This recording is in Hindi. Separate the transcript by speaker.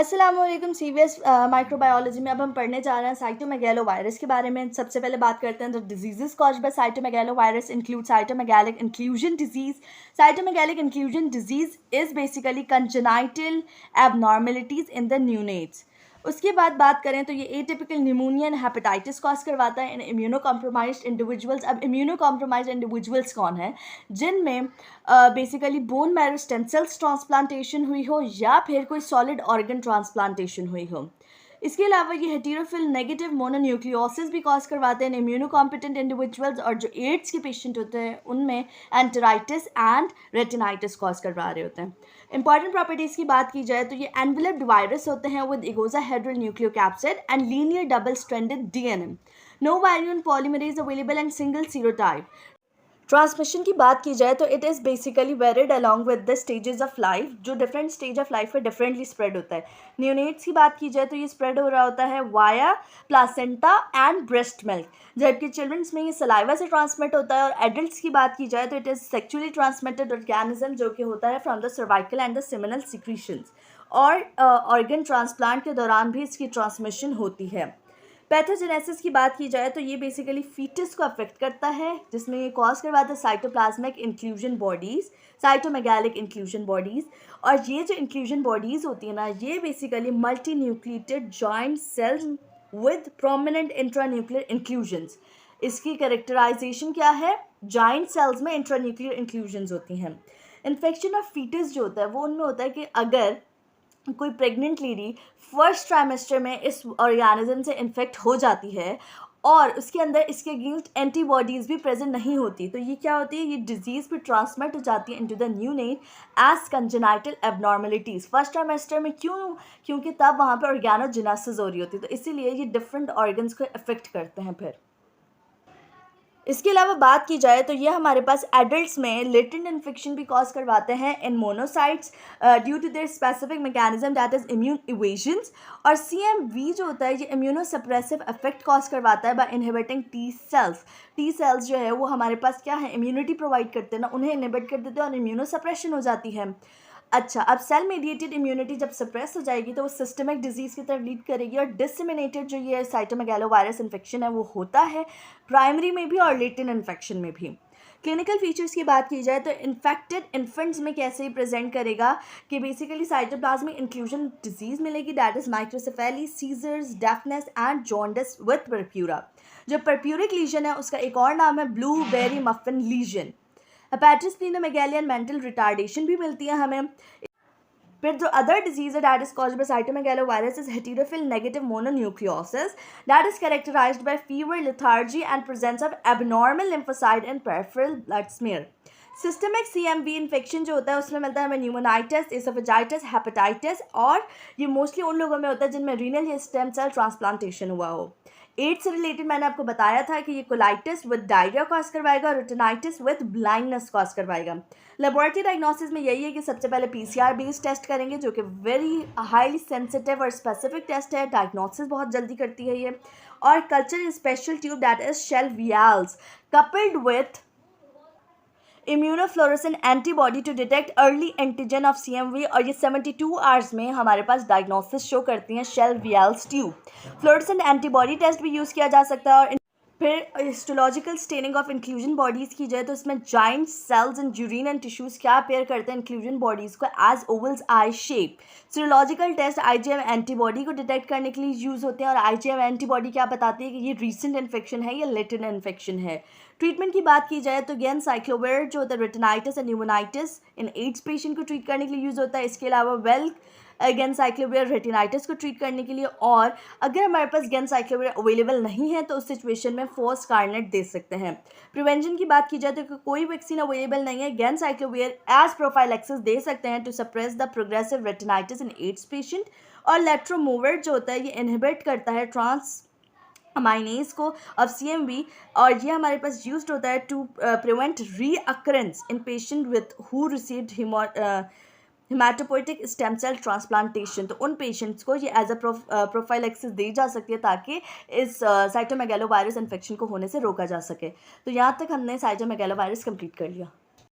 Speaker 1: अस्सलामुअलैकुम सीवीएस माइक्रोबायोलॉजी में अब हम पढ़ने जा रहे हैं साइटोमेगैलोवायरस के बारे में। सबसे पहले बात करते हैं the diseases caused by cytomegalovirus include cytomegalic inclusion disease. Cytomegalic inclusion disease is basically congenital abnormalities in the neonates. उसके बाद बात करें तो ये atypical pneumonia and hepatitis cause करवाता है इन इम्यूनो कॉम्प्रोमाइज्ड इंडिविजुअल्स। अब इम्यूनो कॉम्प्रोमाइज्ड इंडिविजुअल्स कौन है? जिनमें basically bone marrow stem cells transplantation हुई हो या फिर कोई सॉलिड ऑर्गन ट्रांसप्लांटेशन हुई हो। इसके अलावा ये हेटेरोफिल नेगेटिव मोनोन्यूक्लियोसिस भी कॉज करवाते हैं इम्यूनो कॉम्पिटेंट इंडिविजुअल्स, और जो एड्स के पेशेंट होते हैं उनमें एंटेराइटिस एंड रेटिनाइटिस कॉज करवा रहे होते हैं। इंपॉर्टेंट प्रॉपर्टीज़ की बात की जाए तो ये एनवेलप्ड वायरस होते हैं with icosahedral nucleocapsid and linear double stranded DNA. No variant polymerase available and single serotype. Transmission की बात की जाए तो it is basically varied along with the stages of life, जो डिफरेंट स्टेज ऑफ लाइफ में डिफरेंटली स्प्रेड होता है। न्यूनेट्स की बात की जाए तो ये स्प्रेड हो रहा होता है via placenta and breast milk, जबकि चिल्ड्रंस में ये सलाइवा से ट्रांसमिट होता है। और एडल्ट्स की बात की जाए तो it is sexually transmitted organism, जो कि होता है from the cervical and the seminal secretions. और ऑर्गन ट्रांसप्लांट के दौरान भी इसकी ट्रांसमिशन होती है। पैथोजेनेसिस की बात की जाए तो ये बेसिकली फीटस को अफेक्ट करता है, जिसमें ये कॉज करवाता है cytoplasmic inclusion bodies, cytomegalic inclusion bodies. और ये जो इंक्लूजन बॉडीज़ होती है ना, ये basically multinucleated giant cells with prominent intranuclear inclusions. इसकी कैरेक्टराइजेशन क्या है? जॉइंट सेल्स में इंट्रान्यूक्लियर इंक्लूजन्स होती हैं। इन्फेक्शन ऑफ फीटस जो होता है वो उनमें होता है कि अगर कोई प्रेग्नेंट लेडी फर्स्ट ट्राइमेस्टर में इस ऑर्गेनिज्म से इन्फेक्ट हो जाती है और उसके अंदर इसके अगेंस्ट एंटीबॉडीज़ भी प्रेजेंट नहीं होती, तो ये क्या होती है? ये डिजीज़ भी ट्रांसमिट हो जाती है into the neonate as congenital abnormalities. First trimester में क्यों? क्योंकि तब वहाँ पर ऑर्गेनोजेनेसिस हो रही होती है, तो इसीलिए ये डिफरेंट ऑर्गन्स को अफेक्ट करते हैं। फिर इसके अलावा बात की जाए तो ये हमारे पास एडल्ट्स में लेटेंट इन्फेक्शन भी कॉज करवाते हैं in monocytes due to their specific mechanism that is immune evasions. और CMV जो होता है ये इम्यूनो सप्रेसिव इफेक्ट कॉज करवाता है by inhibiting T cells. T cells जो है वो हमारे पास क्या है? इम्यूनिटी प्रोवाइड करते हैं ना, उन्हें इनहिबिट कर देते हैं और इम्यूनो सप्रेशन हो जाती है। अच्छा, अब सेल मेडिएटेड इम्यूनिटी जब सप्रेस हो जाएगी तो वो सिस्टमिक डिजीज़ की तरफ लीड करेगी, और डिसमिनेटेड जो ये साइटोमेगैलोवायरस इन्फेक्शन है वो होता है प्राइमरी में भी और लेटेंट इन्फेक्शन में भी। क्लिनिकल फीचर्स की बात की जाए तो इन्फेक्टेड इन्फेंट्स में कैसे प्रेजेंट करेगा कि बेसिकली साइटोप्लाज्मिक इंक्लूजन डिजीज़ मिलेगी, that is microcephaly, seizures, deafness and jaundice with purpura. जो परप्यूरिक लीजन है उसका एक और नाम है blueberry muffin lesion. Hepatosplenomegaly and mental retardation भी मिलती है हमें। फिर जो अदर डिजीज है that is caused by cytomegalovirus is heterophile negative mononucleosis that is characterized by fever, lethargy and presence of abnormal lymphocyte and peripheral blood smear. Systemic CMV infection जो होता है उसमें मिलता है हमें न्यूमोनाइटिस, एसोफेजाइटिस, हेपेटाइटिस, और ये मोस्टली उन लोगों में होता है जिनमें रीनल या स्टेम सेल ट्रांसप्लांटेशन हुआ हो। एड्स से रिलेटेड मैंने आपको बताया था कि ये कोलाइटिस विद डायरिया कॉज करवाएगा और रेटिनाइटिस विद ब्लाइंडनेस कॉज करवाएगा। लेबोरेटरी डायग्नोसिस में यही है कि सबसे पहले PCR बेस्ड टेस्ट करेंगे, जो कि वेरी हाईली सेंसिटिव और स्पेसिफिक टेस्ट है, डायग्नोसिस बहुत जल्दी करती है ये। और culture special tube that is shell vials coupled with immunofluorescent antibody to detect early antigen of CMV, और ये 72 आवर्स में हमारे पास डायग्नोसिस शो करती हैं shell vials tube. Fluorescent antibody test भी यूज़ किया जा सकता है। और फिर histological staining of inclusion bodies की जाए तो इसमें giant cells and urine and tissues क्या पेयर करते हैं इंक्लूजन बॉडीज़ को as owl's eye shape. Serological test IgM antibody को डिटेक्ट करने के लिए यूज़ होते हैं, और IgM एंटीबॉडी क्या बताती है कि ये रीसेंट इन्फेक्शन है या लेटेंट इन्फेक्शन है। ट्रीटमेंट की बात की जाए तो गेन साइक्लोवेयर जो होता है retinitis and pneumonitis in AIDS patient को ट्रीट करने के लिए यूज़ होता है। इसके अलावा गेन साइक्लोवेयर रेटिनाइटिस को ट्रीट करने के लिए, और अगर हमारे पास गेन साइक्लोवेयर अवेलेबल नहीं है तो उस सिचुएशन में फोर्स कार्नेट दे सकते हैं। प्रिवेंशन की बात की जाए तो कोई वैक्सीन अवेलेबल नहीं है, गेन साइक्लोवेयर एज प्रोफाइलैक्सिस दे सकते हैं to suppress the progressive retinitis in AIDS patient. और लेट्रोमोवर जो होता है ये इनहिबिट करता है ट्रांस अमाइनेज को ऑफ CMV, और ये हमारे पास यूज्ड होता है to prevent recurrence in patient with who received hematopoietic stem cell transplantation. तो उन पेशेंट्स को ये एज अ प्रोफाइलैक्सिस दी जा सकती है ताकि इस साइटोमेगैलोवायरस इन्फेक्शन को होने से रोका जा सके। तो यहाँ तक हमने साइटोमेगैलोवायरस कंप्लीट कर लिया।